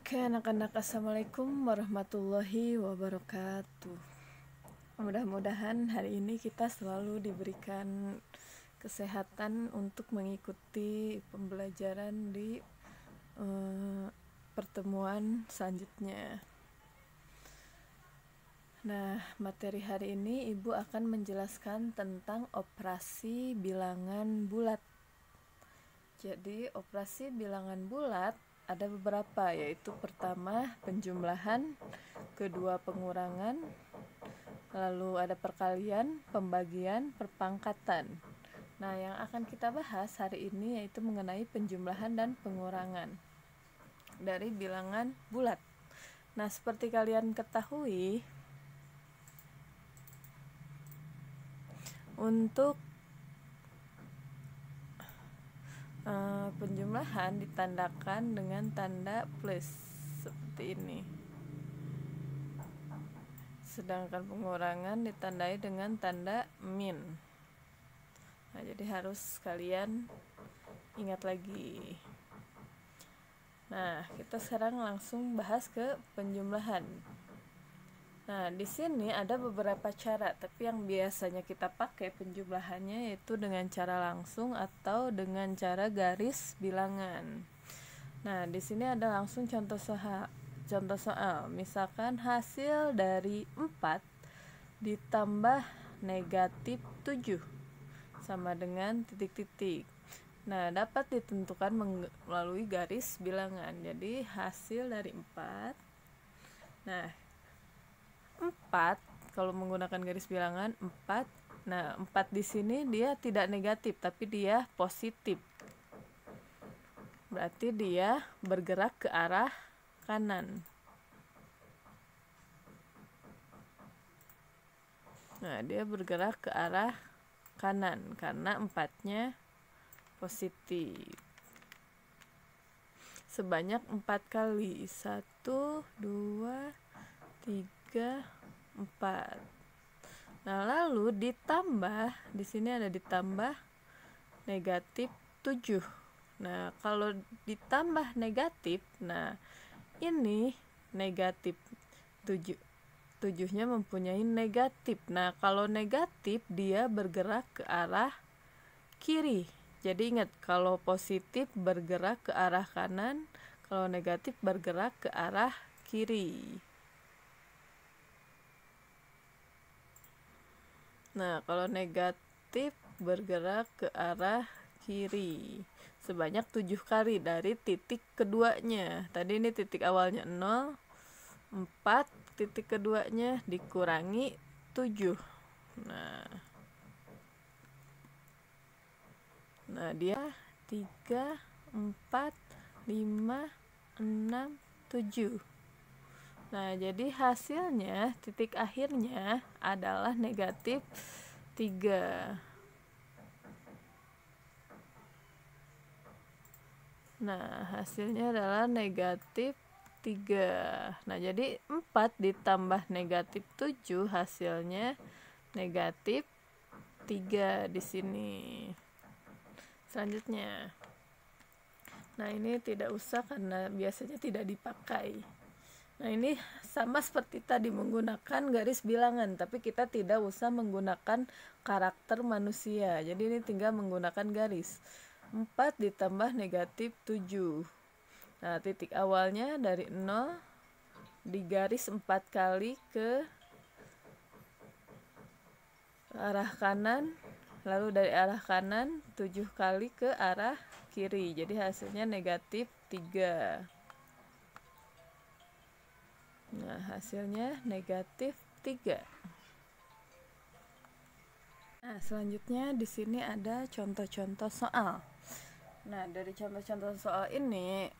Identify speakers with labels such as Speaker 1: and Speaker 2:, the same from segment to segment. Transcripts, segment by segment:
Speaker 1: Oke anak-anak, assalamualaikum warahmatullahi wabarakatuh. Mudah-mudahan hari ini kita selalu diberikan kesehatan untuk mengikuti pembelajaran di pertemuan selanjutnya. Nah, materi hari ini Ibu akan menjelaskan tentang operasi bilangan bulat. Jadi, operasi bilangan bulat ada beberapa, yaitu pertama penjumlahan, kedua pengurangan, lalu ada perkalian, pembagian, perpangkatan. Nah, yang akan kita bahas hari ini yaitu mengenai penjumlahan dan pengurangan dari bilangan bulat. Nah, seperti kalian ketahui, untuk penjumlahan ditandakan dengan tanda plus seperti ini, sedangkan pengurangan ditandai dengan tanda min. Nah, jadi harus kalian ingat lagi. Nah, kita sekarang langsung bahas ke penjumlahan. Nah, di sini ada beberapa cara, tapi yang biasanya kita pakai penjumlahannya yaitu dengan cara langsung atau dengan cara garis bilangan. Nah, di sini ada langsung contoh soal. Misalkan hasil dari 4 ditambah negatif 7 sama dengan titik-titik. Nah, dapat ditentukan melalui garis bilangan. Jadi, hasil dari 4. Nah, 4 kalau menggunakan garis bilangan 4. Nah, 4 di sini dia tidak negatif tapi dia positif. Berarti dia bergerak ke arah kanan. Nah, dia bergerak ke arah kanan karena 4-nya positif. Sebanyak 4 kali. 1, 2, 3, 4. Nah, lalu ditambah, di sini ada ditambah negatif 7. Nah, kalau ditambah negatif, nah ini negatif 7. 7-nya mempunyai negatif. Nah, kalau negatif dia bergerak ke arah kiri. Jadi ingat, kalau positif bergerak ke arah kanan, kalau negatif bergerak ke arah kiri. Nah, kalau negatif bergerak ke arah kiri sebanyak 7 kali dari titik keduanya. Tadi ini titik awalnya 0, 4, titik keduanya dikurangi 7. Nah, dia 3, 4, 5, 6, 7. Nah, jadi hasilnya titik akhirnya adalah negatif 3. Nah, hasilnya adalah negatif 3. Nah, jadi 4 ditambah negatif 7 hasilnya negatif 3 di sini. Selanjutnya. Nah, ini tidak usah karena biasanya tidak dipakai. Nah, ini sama seperti tadi menggunakan garis bilangan, tapi kita tidak usah menggunakan karakter manusia. Jadi ini tinggal menggunakan garis. 4 ditambah negatif 7. Nah, titik awalnya dari 0 digaris 4 kali ke arah kanan, lalu dari arah kanan 7 kali ke arah kiri. Jadi hasilnya negatif 3. Nah, hasilnya negatif 3. Nah, selanjutnya di sini ada contoh-contoh soal. Nah, dari contoh-contoh soal ini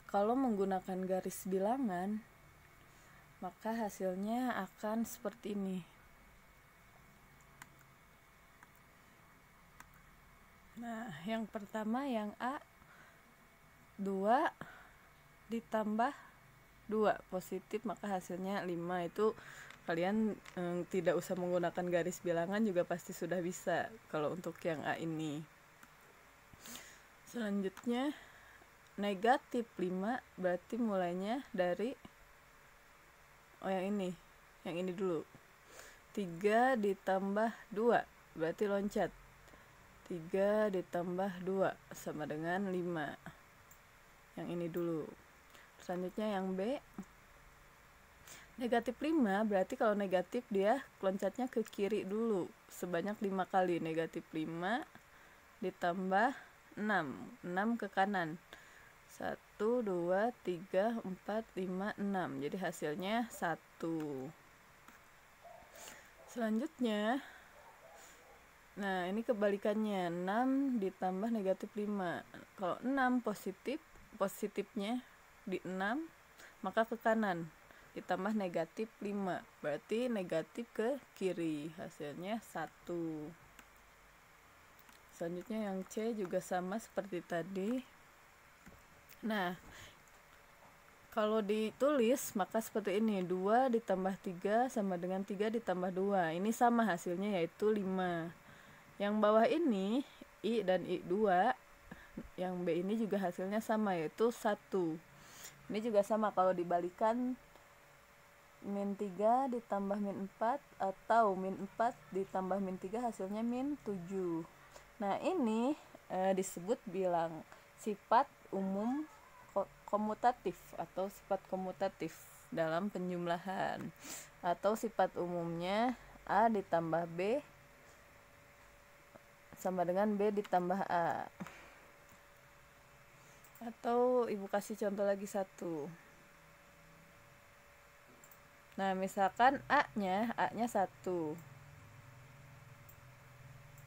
Speaker 1: kalau menggunakan garis bilangan maka hasilnya akan seperti ini. Nah, yang pertama yang A 2 ditambah 2 positif maka hasilnya 5. Itu kalian tidak usah menggunakan garis bilangan juga pasti sudah bisa kalau untuk yang A ini. Selanjutnya negatif 5 berarti mulainya dari yang ini dulu. 3 ditambah 2 berarti loncat. 3 ditambah 2 sama dengan 5. Yang ini dulu. Selanjutnya yang B. Negatif 5 berarti kalau negatif dia loncatnya ke kiri dulu sebanyak 5 kali. Negatif 5 ditambah 6. 6 ke kanan. 1, 2, 3, 4, 5, 6. Jadi hasilnya 1. Selanjutnya, nah ini kebalikannya, 6 ditambah negatif 5. Kalau 6 positifnya di 6, maka ke kanan ditambah negatif 5, berarti negatif ke kiri, hasilnya 1. Selanjutnya yang C juga sama seperti tadi. Nah, kalau ditulis maka seperti ini, 2 ditambah 3 sama dengan 3 ditambah 2. Ini sama hasilnya yaitu 5. Yang bawah ini, I dan I2, yang B ini juga hasilnya sama yaitu 1. Ini juga sama kalau dibalikan, min 3 ditambah min 4 atau min 4 ditambah min 3 hasilnya min 7. Nah ini disebut bilang sifat umum komutatif atau sifat komutatif dalam penjumlahan, atau sifat umumnya A ditambah B sama dengan B ditambah A. Atau ibu kasih contoh lagi satu. Nah misalkan A-nya 1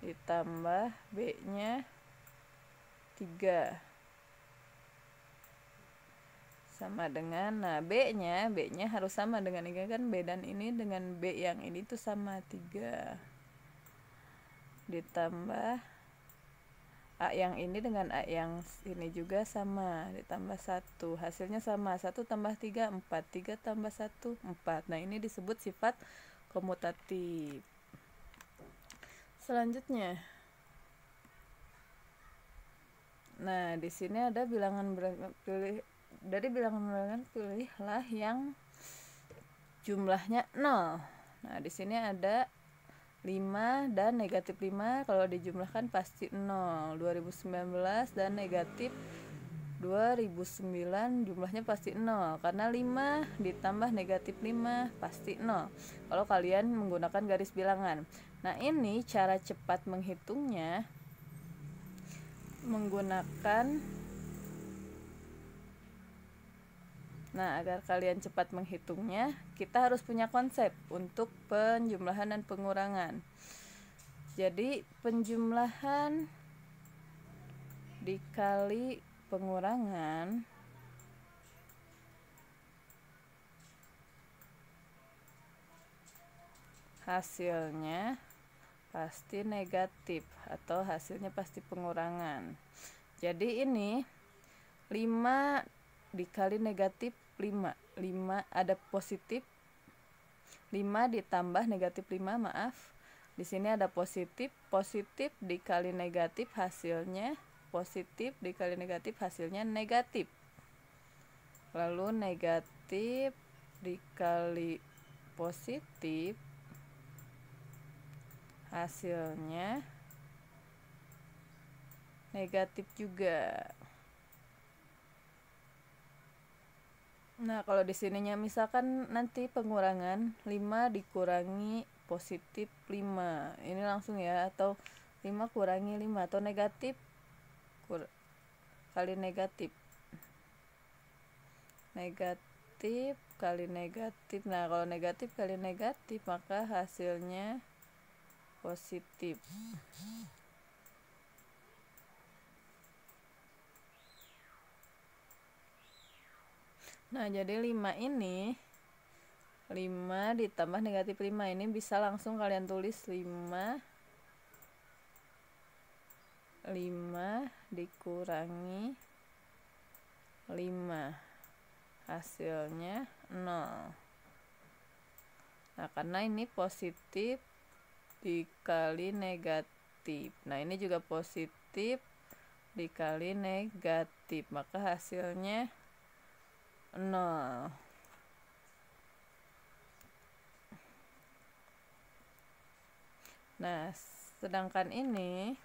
Speaker 1: ditambah B-nya 3 sama dengan, nah B-nya harus sama dengan ini kan, B dan ini dengan B yang ini tuh sama 3 ditambah A yang ini dengan A yang ini juga sama ditambah 1, hasilnya sama, 1 tambah 3 4, 3 tambah 1 4. Nah ini disebut sifat komutatif. Selanjutnya, nah di sini ada bilangan dari bilangan pilihlah yang jumlahnya 0. Nah di sini ada 5 dan negatif 5, kalau dijumlahkan pasti 0. 2019 dan negatif 2009 jumlahnya pasti 0 karena 5 ditambah negatif 5 pasti 0 kalau kalian menggunakan garis bilangan. Nah ini cara cepat menghitungnya menggunakan, nah agar kalian cepat menghitungnya kita harus punya konsep untuk penjumlahan dan pengurangan. Jadi penjumlahan dikali pengurangan hasilnya pasti negatif atau hasilnya pasti pengurangan. Jadi ini 5 dikali negatif 5 ada positif, 5 ditambah negatif 5, maaf. Di sini ada positif dikali negatif hasilnya positif dikali negatif hasilnya negatif. Lalu negatif dikali positif hasilnya negatif juga. Nah, kalau di sininya misalkan nanti pengurangan 5 dikurangi positif 5. Ini langsung ya, atau 5 kurangi 5 atau negatif kali negatif. Negatif kali negatif. Nah, kalau negatif kali negatif maka hasilnya positif. Nah, jadi 5 ini 5 ditambah negatif 5 ini bisa langsung kalian tulis 5 dikurangi 5 hasilnya 0. Nah, karena ini positif dikali negatif. Nah, ini juga positif dikali negatif, maka hasilnya 0. Nah, sedangkan ini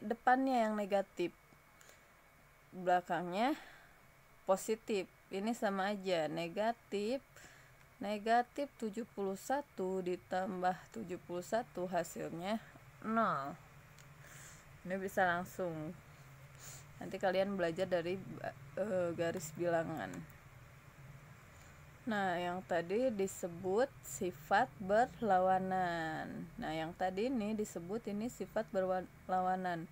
Speaker 1: depannya yang negatif, belakangnya positif. Ini sama aja, negatif 71 ditambah 71 hasilnya 0. Ini bisa langsung. Nanti kalian belajar dari garis bilangan. Nah, yang tadi disebut sifat berlawanan. Nah, yang tadi ini disebut ini sifat berlawanan.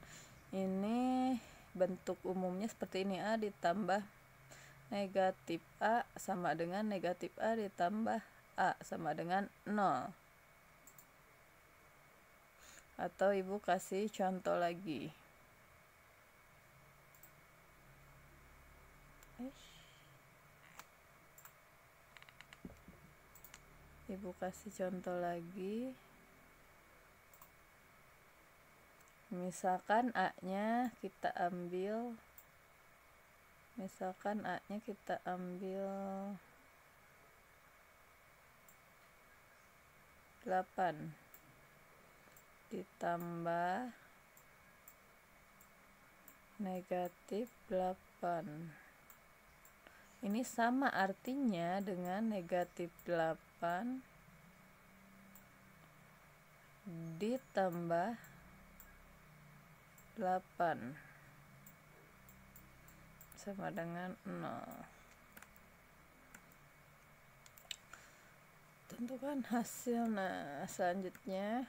Speaker 1: Ini bentuk umumnya seperti ini, A ditambah negatif A sama dengan negatif A ditambah A sama dengan 0. Atau ibu kasih contoh lagi. Ibu kasih contoh lagi. Misalkan A-nya kita ambil 8 ditambah negatif 8. Ini sama artinya dengan negatif 8 ditambah 8 sama dengan 0. Tentukan hasil. Nah, selanjutnya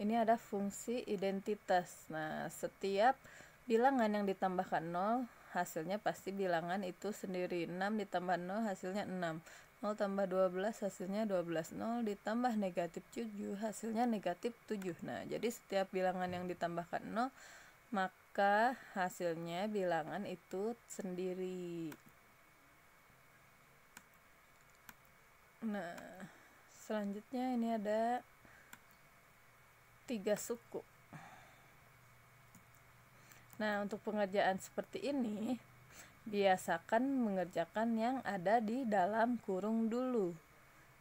Speaker 1: ini ada fungsi identitas. Nah, setiap bilangan yang ditambahkan 0 hasilnya pasti bilangan itu sendiri. 6 ditambah 0 hasilnya 6. 0 tambah 12 hasilnya 12. 0 ditambah negatif 7 hasilnya negatif 7. Nah, jadi setiap bilangan yang ditambahkan 0 maka hasilnya bilangan itu sendiri. Nah, selanjutnya ini ada 3 suku. Nah, untuk pengerjaan seperti ini biasakan mengerjakan yang ada di dalam kurung dulu.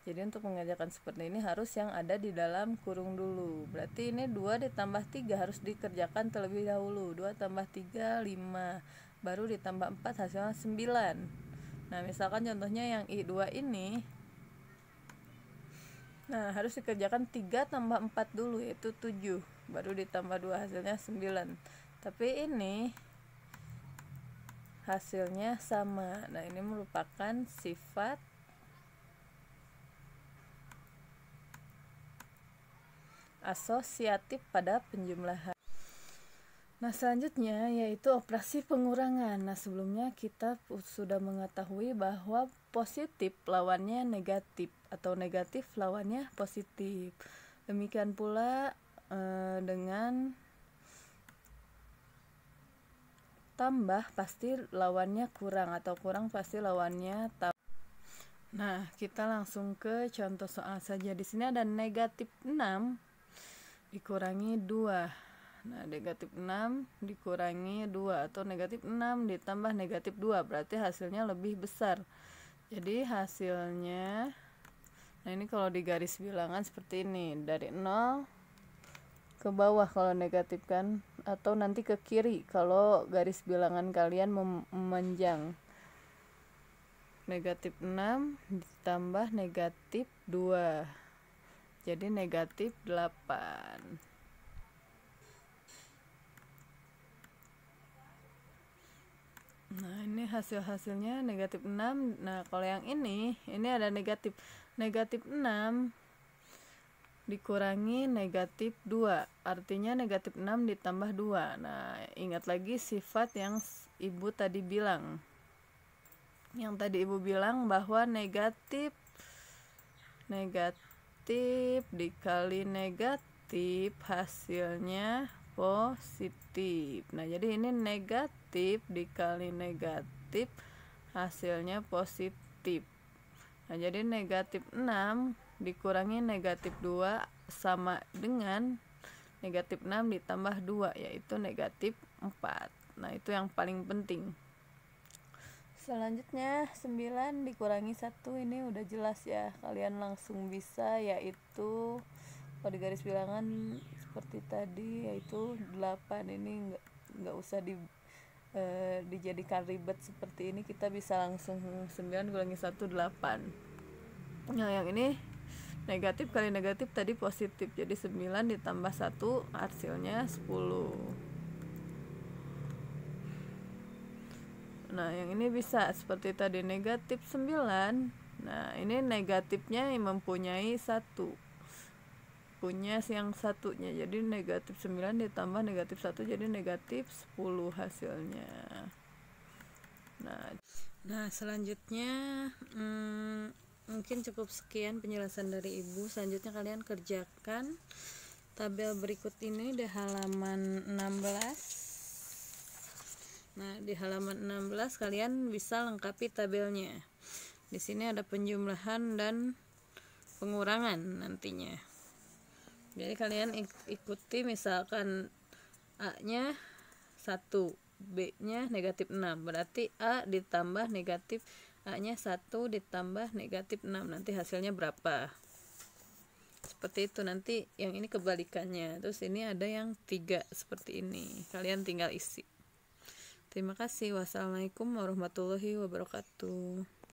Speaker 1: Jadi untuk mengerjakan seperti ini harus yang ada di dalam kurung dulu. Berarti ini 2 ditambah 3 harus dikerjakan terlebih dahulu. 2 tambah 3 5, baru ditambah 4 hasilnya 9. Nah, misalkan contohnya yang I2 ini, nah harus dikerjakan 3 tambah 4 dulu, yaitu 7, baru ditambah 2 hasilnya 9. Tapi ini hasilnya sama. Nah, ini merupakan sifat asosiatif pada penjumlahan. Nah, selanjutnya yaitu operasi pengurangan. Nah, sebelumnya kita sudah mengetahui bahwa positif lawannya negatif atau negatif lawannya positif. Demikian pula dengan tambah pasti lawannya kurang, atau kurang pasti lawannya tambah. Nah, kita langsung ke contoh soal saja. Di sini ada negatif 6 dikurangi 2. Nah, negatif 6 dikurangi 2 atau negatif 6 ditambah negatif 2, berarti hasilnya lebih besar. Jadi hasilnya, nah ini kalau di garis bilangan seperti ini, dari 0 ke bawah kalau negatif kan, atau nanti ke kiri kalau garis bilangan kalian memanjang. Negatif 6 ditambah negatif 2, jadi negatif 8. Nah, ini hasilnya negatif 6. Nah, kalau yang ini ada negatif 6 dikurangi negatif 2, artinya negatif 6 ditambah 2. Nah, ingat lagi sifat yang ibu tadi bilang. Yang tadi ibu bilang bahwa negatif dikali negatif hasilnya positif. Nah, jadi ini negatif dikali negatif hasilnya positif. Nah, jadi negatif 6 dikurangi negatif 2 sama dengan negatif 6 ditambah 2, yaitu negatif 4. Nah, itu yang paling penting. Selanjutnya 9 dikurangi 1, ini udah jelas ya, kalian langsung bisa, yaitu kalau di garis bilangan seperti tadi yaitu 8. Ini nggak usah dijadikan ribet seperti ini, kita bisa langsung 9 kurangi 1 8. Nah, yang ini negatif kali negatif tadi positif, jadi 9 ditambah 1 hasilnya 10. Nah, yang ini bisa seperti tadi negatif 9. Nah, ini negatifnya mempunyai 1, punya yang satunya, jadi negatif 9 ditambah negatif 1 jadi negatif 10 hasilnya. Nah, selanjutnya mungkin cukup sekian penjelasan dari Ibu. Selanjutnya kalian kerjakan tabel berikut ini di halaman 16. Nah, di halaman 16 kalian bisa lengkapi tabelnya. Di sini ada penjumlahan dan pengurangan nantinya. Jadi kalian ikuti, misalkan A-nya 1, B-nya negatif 6, berarti A ditambah negatif A-nya 1 ditambah negatif 6, nanti hasilnya berapa. Seperti itu. Nanti yang ini kebalikannya. Terus ini ada yang 3 seperti ini. Kalian tinggal isi. Terima kasih. Wassalamualaikum warahmatullahi wabarakatuh.